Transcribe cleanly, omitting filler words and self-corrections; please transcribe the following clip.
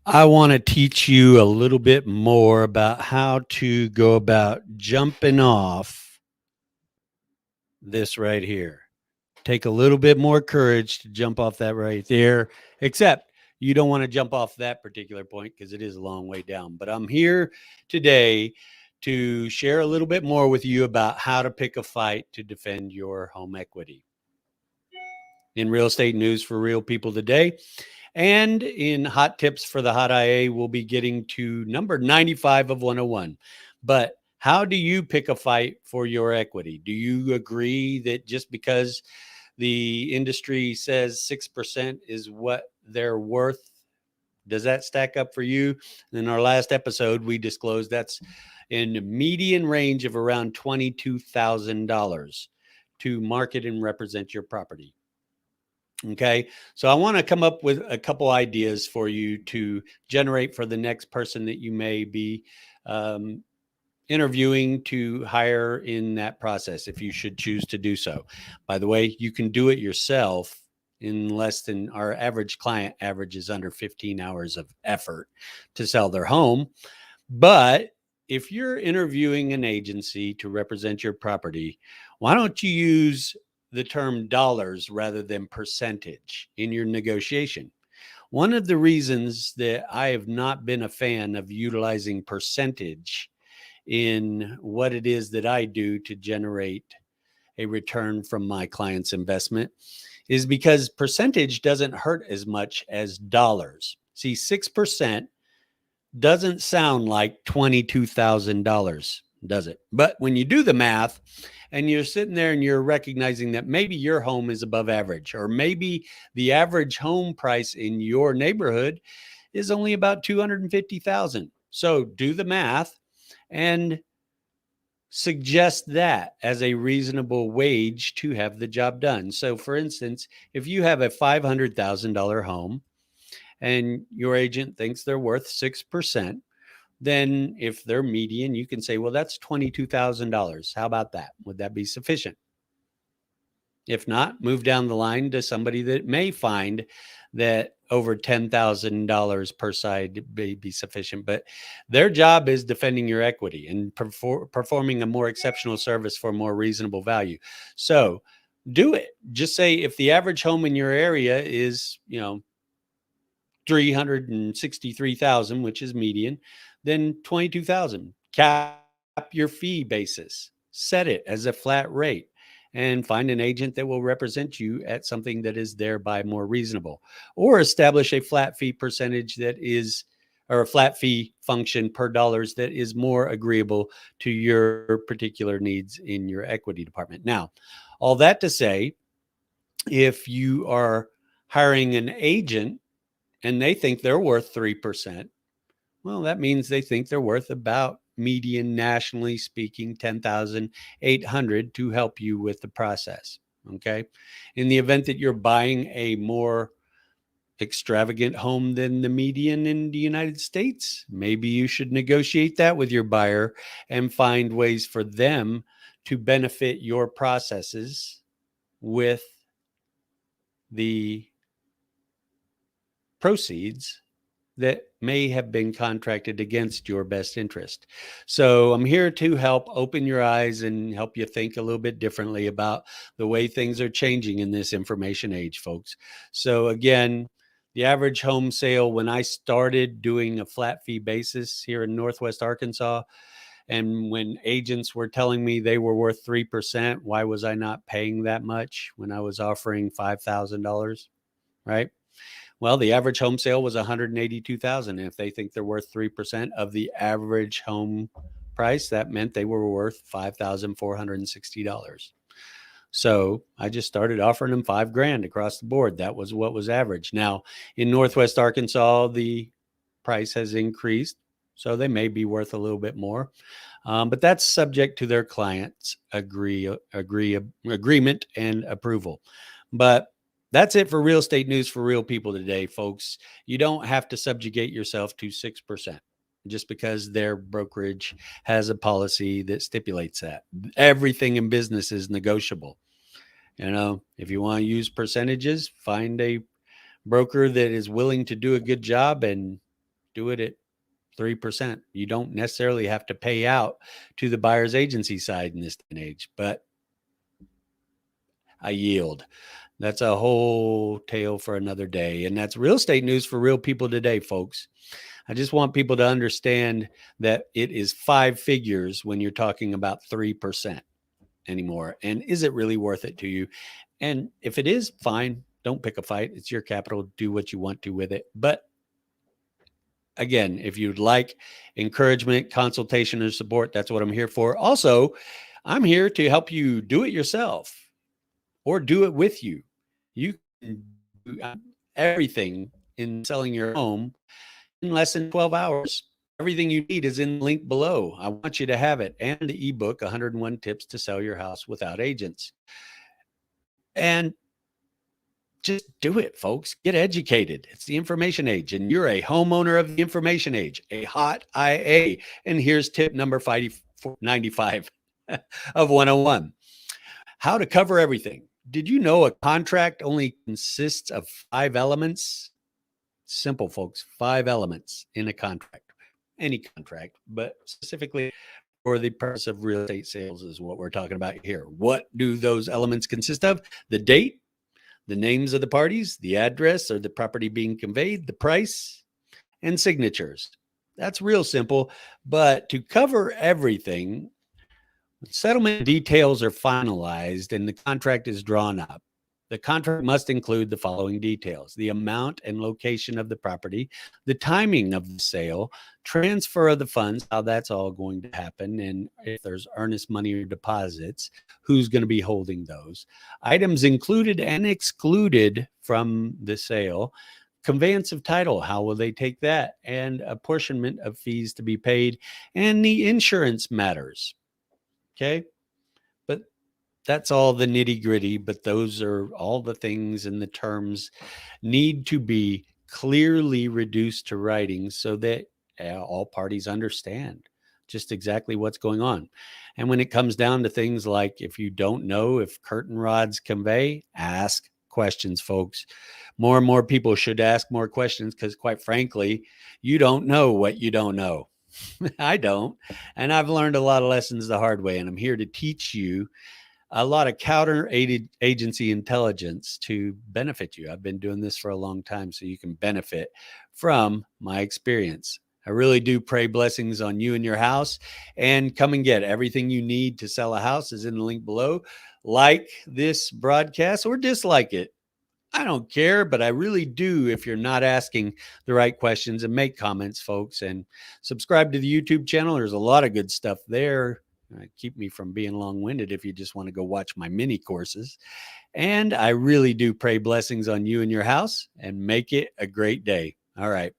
I want to teach you a little bit more about how to go about jumping off this right here. Take a little bit more courage to jump off that right there, except you don't want to jump off that particular point because it is a long way down. But I'm here today to share a little bit more with you about how to pick a fight to defend your home equity. In real estate news for real people today, and in hot tips for the hot IA, we'll be getting to number 95 of 101. But how do you pick a fight for your equity? Do you agree that just because the industry says 6% is what they're worth, does that stack up for you? In our last episode, we disclosed that's in the median range of around $22,000 to market and represent your property. Okay, so I want to come up with a couple ideas for you to generate for the next person that you may be um, interviewing to hire in that process, if you should choose to do so. By the way, you can do it yourself in less than our average client averages under 15 hours of effort to sell their home. But if you're interviewing an agency to represent your property, why don't you use the term dollars rather than percentage in your negotiation? One of the reasons that I have not been a fan of utilizing percentage in what it is that I do to generate a return from my client's investment is because percentage doesn't hurt as much as dollars. See, 6% doesn't sound like $22,000, does it? But when you do the math and you're sitting there and you're recognizing that maybe your home is above average, or maybe the average home price in your neighborhood is only about 250,000. So do the math and suggest that as a reasonable wage to have the job done. So for instance, if you have a $500,000 home and your agent thinks they're worth 6%, then if they're median, you can say, well, that's $22,000. How about that? Would that be sufficient? If not, move down the line to somebody that may find that over $10,000 per side may be sufficient. But their job is defending your equity and performing a more exceptional service for a more reasonable value. So do it. Just say if the average home in your area is, 363,000, which is median, then 22,000. Cap your fee basis. Set it as a flat rate and find an agent that will represent you at something that is thereby more reasonable, or establish a flat fee percentage that is, or a flat fee function per dollars that is more agreeable to your particular needs in your equity department. Now, all that to say, if you are hiring an agent and they think they're worth 3%, well, that means they think they're worth about median, nationally speaking, 10,800 to help you with the process. Okay. In the event that you're buying a more extravagant home than the median in the United States, maybe you should negotiate that with your buyer and find ways for them to benefit your processes with the proceeds that may have been contracted against your best interest. So I'm here to help open your eyes and help you think a little bit differently about the way things are changing in this information age, folks. So again, the average home sale, when I started doing a flat fee basis here in Northwest Arkansas, and when agents were telling me they were worth 3%, why was I not paying that much when I was offering $5,000, right? Well, the average home sale was 182,000. If they think they're worth 3% of the average home price, that meant they were worth $5,460. So I just started offering them $5,000 across the board. That was what was average. Now, in Northwest Arkansas, the price has increased, so they may be worth a little bit more. But that's subject to their client's agreement and approval. But that's it for real estate news for real people today, folks. You don't have to subjugate yourself to 6% just because their brokerage has a policy that stipulates that. Everything in business is negotiable. If you want to use percentages, find a broker that is willing to do a good job and do it at 3%. You don't necessarily have to pay out to the buyer's agency side in this day and age, but I yield. That's a whole tale for another day. And that's real estate news for real people today, folks. I just want people to understand that it is 5 figures when you're talking about 3% anymore. And is it really worth it to you? And if it is, fine. Don't pick a fight. It's your capital. Do what you want to with it. But again, if you'd like encouragement, consultation, or support, that's what I'm here for. Also, I'm here to help you do it yourself or do it with you. You can do everything in selling your home in less than 12 hours. Everything you need is in the link below. I want you to have it, and the ebook, 101 Tips to Sell Your House Without Agents. And just do it, folks. Get educated. It's the information age, and you're a homeowner of the information age, a hot IA. And here's tip number 95 of 101. How to cover everything. Did you know a contract only consists of 5 elements? Simple, folks. 5 elements in a contract. Any contract, but specifically for the purpose of real estate sales is what we're talking about here. What do those elements consist of? The date, the names of the parties, the address or the property being conveyed, the price, and signatures. That's real simple, but to cover everything, settlement details are finalized and the contract is drawn up. The contract must include the following details: the amount and location of the property, the timing of the sale, transfer of the funds, how that's all going to happen, and if there's earnest money or deposits, who's going to be holding those, items included and excluded from the sale, conveyance of title, how will they take that, and apportionment of fees to be paid, and the insurance matters. Okay. But that's all the nitty gritty, but those are all the things and the terms need to be clearly reduced to writing so that all parties understand just exactly what's going on. And when it comes down to things like, if you don't know if curtain rods convey, ask questions, folks. More and more people should ask more questions because, quite frankly, you don't know what you don't know. I don't. And I've learned a lot of lessons the hard way, and I'm here to teach you a lot of counter agency intelligence to benefit you. I've been doing this for a long time, so you can benefit from my experience. I really do pray blessings on you and your house, and come and get everything you need to sell a house is in the link below. Like this broadcast or dislike it. I don't care, but I really do if you're not asking the right questions, and make comments, folks, and subscribe to the YouTube channel. There's a lot of good stuff there. Keep me from being long-winded if you just want to go watch my mini courses. And I really do pray blessings on you and your house, and make it a great day. All right.